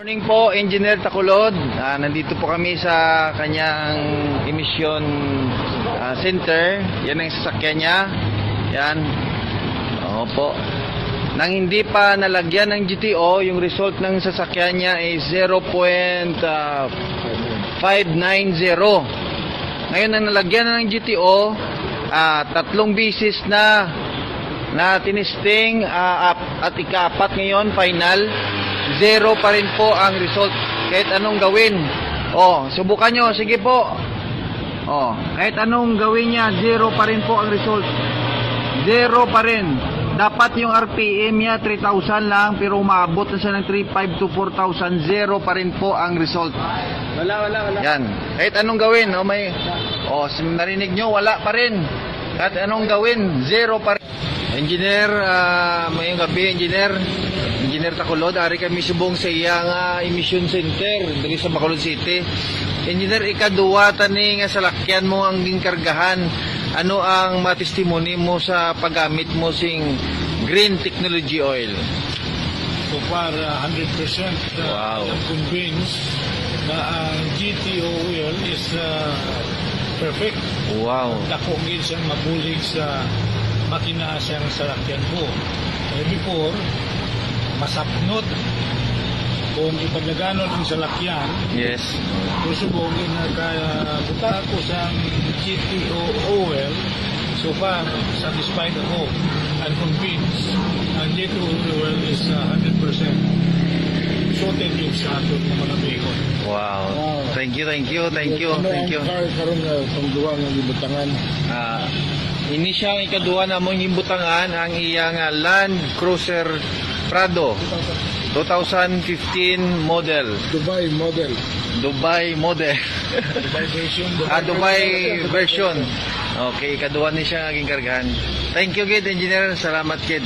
Morning po, Engineer Takulod. Nandito po kami sa kanyang emission center. Yan ang sasakyan niya. Yan. Opo. Nang hindi pa nalagyan ng GTO, yung result ng sasakyan niya ay 0.590. Ngayon nang nalagyan na ng GTO, tatlong bisis na tinisting at ika-4 ngayon, final. Zero pa rin po ang result kahit anong gawin. Subukan nyo, sige po. Kahit anong gawin niya, zero pa rin po ang result. Zero pa rin. Dapat yung RPM niya 3,000 lang, pero umaabot na siya ng 3,500 to 4,000. Zero pa rin po ang result. Wala. Yan. Kahit anong gawin, narinig nyo, wala pa rin. Kahit anong gawin, zero pa rin. Engineer, mayong gabi, Engineer Takulod, ari kami subong sa iyang emission center diri sa Bacolod City. Engineer, ikaduwa tani nga salakyan mo ang ginkargahan. Ano ang matestimony mo sa paggamit mo sing green technology oil? So far, 100% Wow. I'm convinced na ang GTO oil is perfect. Wow. Dako gid siyang mabulig sa makina siyang salakyan ko. Before, masapnot kung ipaglaganon ang salakyan, Yes. kusubong buta ko sa GTO oil. So far, satisfied ako. I'm convinced ang GTO oil is 100% suited yung sa aton ng mga vehicle. Wow. Thank you. Karon nga pangduwa nga gibutangan. Ini siyang ikaduha na mong imbutangan ang iyang Land Cruiser Prado 2015 model. Dubai model. Dubai version. Dubai version. Okay, ikaduha ni siya naging kargahan. Thank you, Kid Engineer. Salamat, Kid.